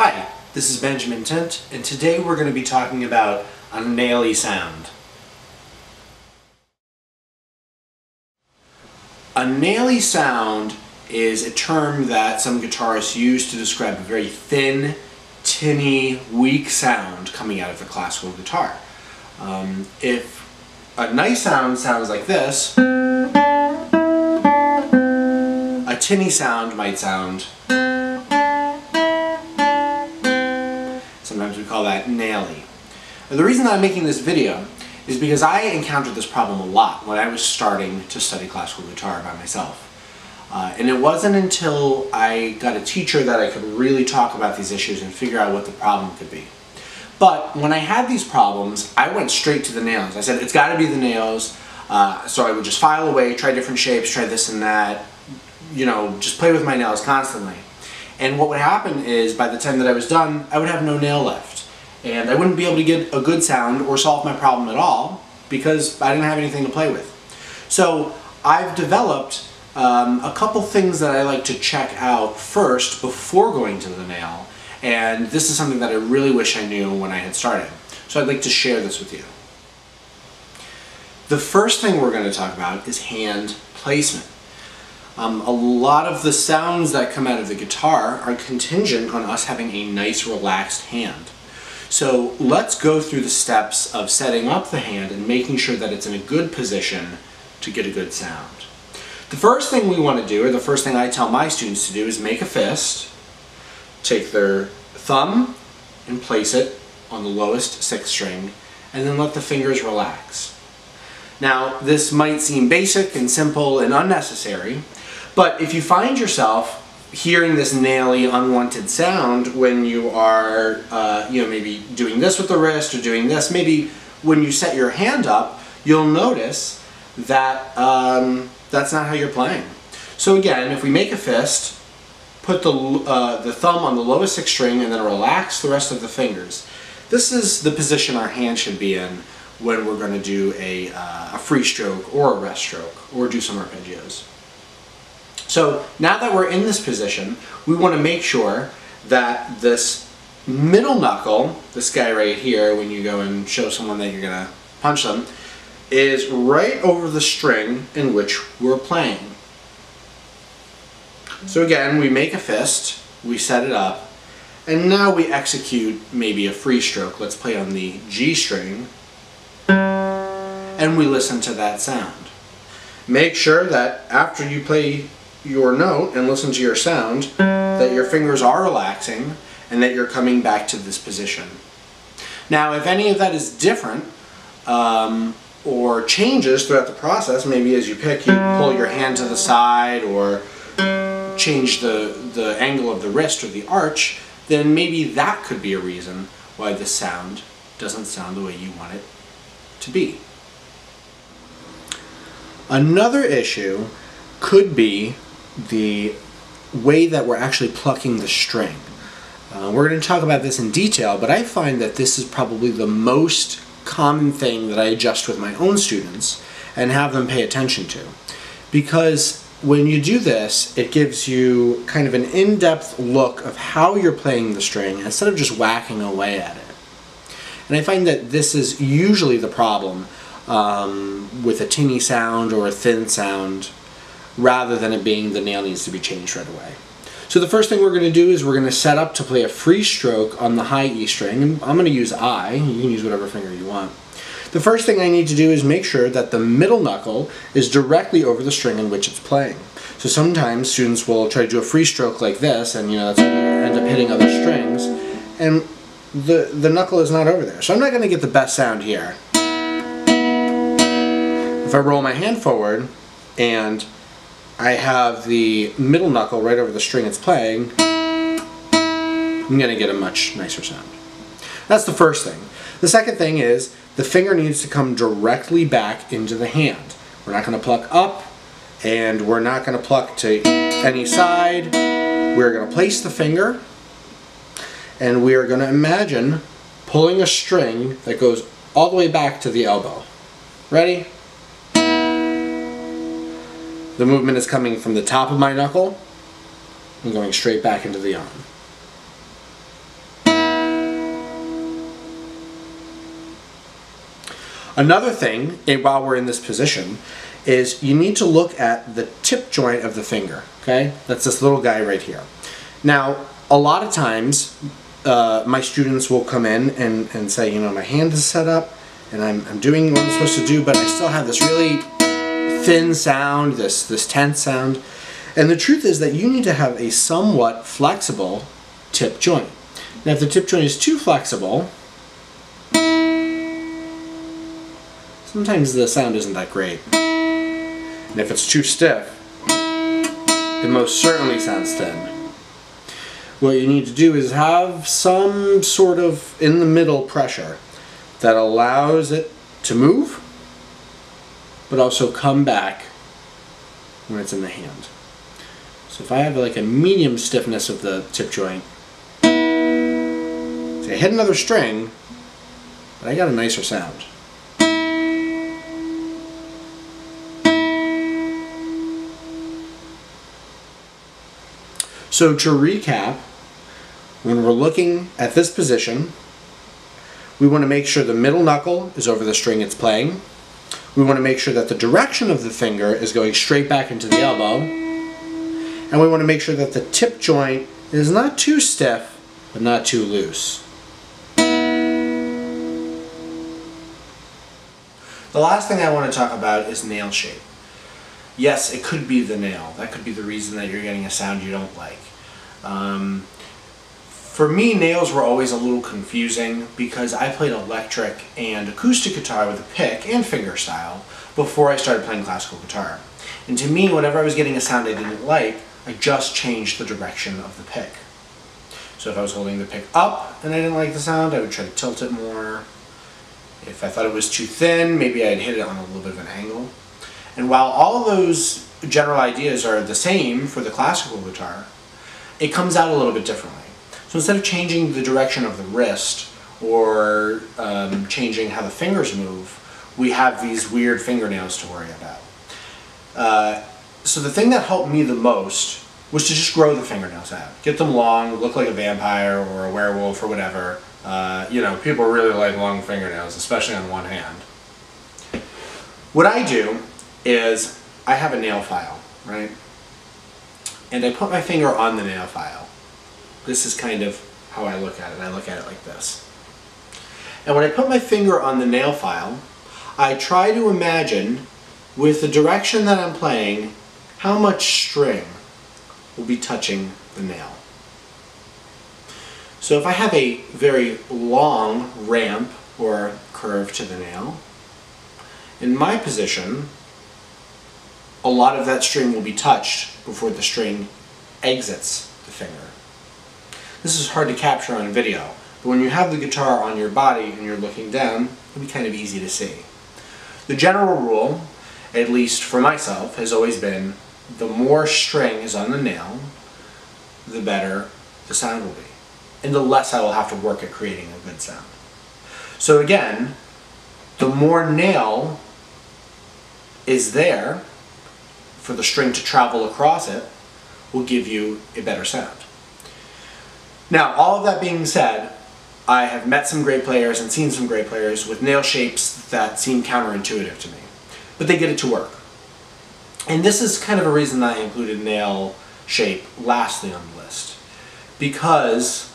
Hi, this is Benjamin Tent, and today we're going to be talking about a naily sound. A naily sound is a term that some guitarists use to describe a very thin, tinny, weak sound coming out of the classical guitar. If a nice sound sounds like this, a tinny sound might sound. Sometimes we call that naily. The reason that I'm making this video is because I encountered this problem a lot when I was starting to study classical guitar by myself. And it wasn't until I got a teacher that I could really talk about these issues and figure out what the problem could be. But when I had these problems, I went straight to the nails. I said, it's got to be the nails. So I would just file away, try different shapes, try this and that, you know, just play with my nails constantly. And what would happen is, by the time that I was done, I would have no nail left. And I wouldn't be able to get a good sound or solve my problem at all because I didn't have anything to play with. So I've developed a couple things that I like to check out first before going to the nail. And this is something that I really wish I knew when I had started. So I'd like to share this with you. The first thing we're going to talk about is hand placement. A lot of the sounds that come out of the guitar are contingent on us having a nice relaxed hand. So let's go through the steps of setting up the hand and making sure that it's in a good position to get a good sound. The first thing we want to do, or the first thing I tell my students to do, is make a fist, take their thumb and place it on the lowest sixth string, and then let the fingers relax. Now, this might seem basic and simple and unnecessary, but if you find yourself hearing this naily, unwanted sound when you are, maybe doing this with the wrist or doing this, maybe when you set your hand up, you'll notice that that's not how you're playing. So again, if we make a fist, put the thumb on the lowest sixth string and then relax the rest of the fingers. This is the position our hand should be in when we're going to do a free stroke or a rest stroke or do some arpeggios. So now that we're in this position, we want to make sure that this middle knuckle, this guy right here, when you go and show someone that you're going to punch them, is right over the string in which we're playing. So again, we make a fist, we set it up, and now we execute maybe a free stroke. Let's play on the G string, and we listen to that sound. Make sure that after you play your note and listen to your sound, that your fingers are relaxing and that you're coming back to this position. Now, if any of that is different or changes throughout the process, maybe as you pick, you pull your hand to the side or change the angle of the wrist or the arch, then maybe that could be a reason why the sound doesn't sound the way you want it to be. Another issue could be the way that we're actually plucking the string. We're going to talk about this in detail, but I find that this is probably the most common thing that I adjust with my own students and have them pay attention to. Because when you do this, it gives you kind of an in-depth look of how you're playing the string instead of just whacking away at it. And I find that this is usually the problem with a tinny sound or a thin sound, rather than it being the nail needs to be changed right away. So the first thing we're going to do is we're going to set up to play a free stroke on the high E string. And I'm going to use I. You can use whatever finger you want. The first thing I need to do is make sure that the middle knuckle is directly over the string in which it's playing. So sometimes students will try to do a free stroke like this, and that's how you end up hitting other strings, and the knuckle is not over there. So I'm not going to get the best sound here. If I roll my hand forward and I have the middle knuckle right over the string it's playing, I'm going to get a much nicer sound. That's the first thing. The second thing is the finger needs to come directly back into the hand. We're not going to pluck up, and we're not going to pluck to any side. We're going to place the finger, and we are going to imagine pulling a string that goes all the way back to the elbow. Ready? The movement is coming from the top of my knuckle and going straight back into the arm. Another thing, while we're in this position, is you need to look at the tip joint of the finger, okay? That's this little guy right here. Now, a lot of times, my students will come in and say, you know, my hand is set up, and I'm doing what I'm supposed to do, but I still have this really thin sound, this tense sound. And the truth is that you need to have a somewhat flexible tip joint. Now, if the tip joint is too flexible, sometimes the sound isn't that great. And if it's too stiff, it most certainly sounds thin. What you need to do is have some sort of in the middle pressure that allows it to move, but also come back when it's in the hand. So if I have like a medium stiffness of the tip joint, say I hit another string, but I got a nicer sound. So to recap, when we're looking at this position, we want to make sure the middle knuckle is over the string it's playing. We want to make sure that the direction of the finger is going straight back into the elbow. And we want to make sure that the tip joint is not too stiff, but not too loose. The last thing I want to talk about is nail shape. Yes, it could be the nail. That could be the reason that you're getting a sound you don't like. For me, nails were always a little confusing because I played electric and acoustic guitar with a pick and fingerstyle before I started playing classical guitar. And to me, whenever I was getting a sound I didn't like, I just changed the direction of the pick. So if I was holding the pick up and I didn't like the sound, I would try to tilt it more. If I thought it was too thin, maybe I'd hit it on a little bit of an angle. And while all those general ideas are the same for the classical guitar, it comes out a little bit differently. So instead of changing the direction of the wrist or changing how the fingers move, we have these weird fingernails to worry about. So the thing that helped me the most was to just grow the fingernails out. Get them long, look like a vampire or a werewolf or whatever. You know, people really like long fingernails, especially on one hand. What I do is I have a nail file, right? And I put my finger on the nail file. This is kind of how I look at it. I look at it like this. And when I put my finger on the nail file, I try to imagine, with the direction that I'm playing, how much string will be touching the nail. So if I have a very long ramp or curve to the nail, in my position, a lot of that string will be touched before the string exits the finger. This is hard to capture on video, but when you have the guitar on your body and you're looking down, it'll be kind of easy to see. The general rule, at least for myself, has always been the more string is on the nail, the better the sound will be, and the less I will have to work at creating a good sound. So again, the more nail is there for the string to travel across it will give you a better sound. Now, all of that being said, I have met some great players and seen some great players with nail shapes that seem counterintuitive to me, but they get it to work. And this is kind of a reason that I included nail shape lastly on the list, because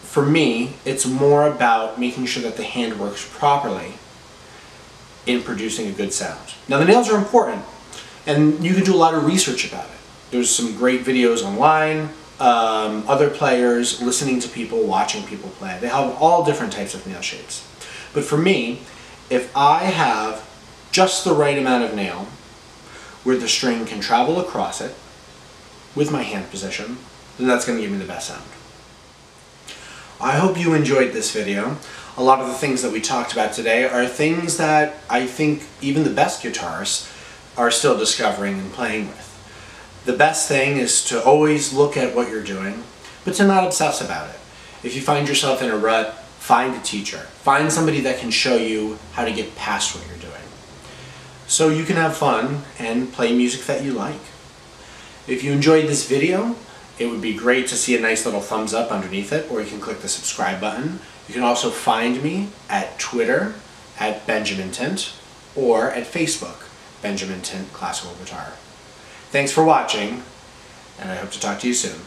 for me, it's more about making sure that the hand works properly in producing a good sound. Now, the nails are important, and you can do a lot of research about it. There's some great videos online, other players, listening to people, watching people play. They have all different types of nail shapes. But for me, if I have just the right amount of nail where the string can travel across it with my hand position, then that's going to give me the best sound. I hope you enjoyed this video. A lot of the things that we talked about today are things that I think even the best guitarists are still discovering and playing with. The best thing is to always look at what you're doing, but to not obsess about it. If you find yourself in a rut, find a teacher. Find somebody that can show you how to get past what you're doing, so you can have fun and play music that you like. If you enjoyed this video, it would be great to see a nice little thumbs up underneath it, or you can click the subscribe button. You can also find me at Twitter at Benjamin Tint or at Facebook, Benjamin Tint Classical Guitar. Thanks for watching, and I hope to talk to you soon.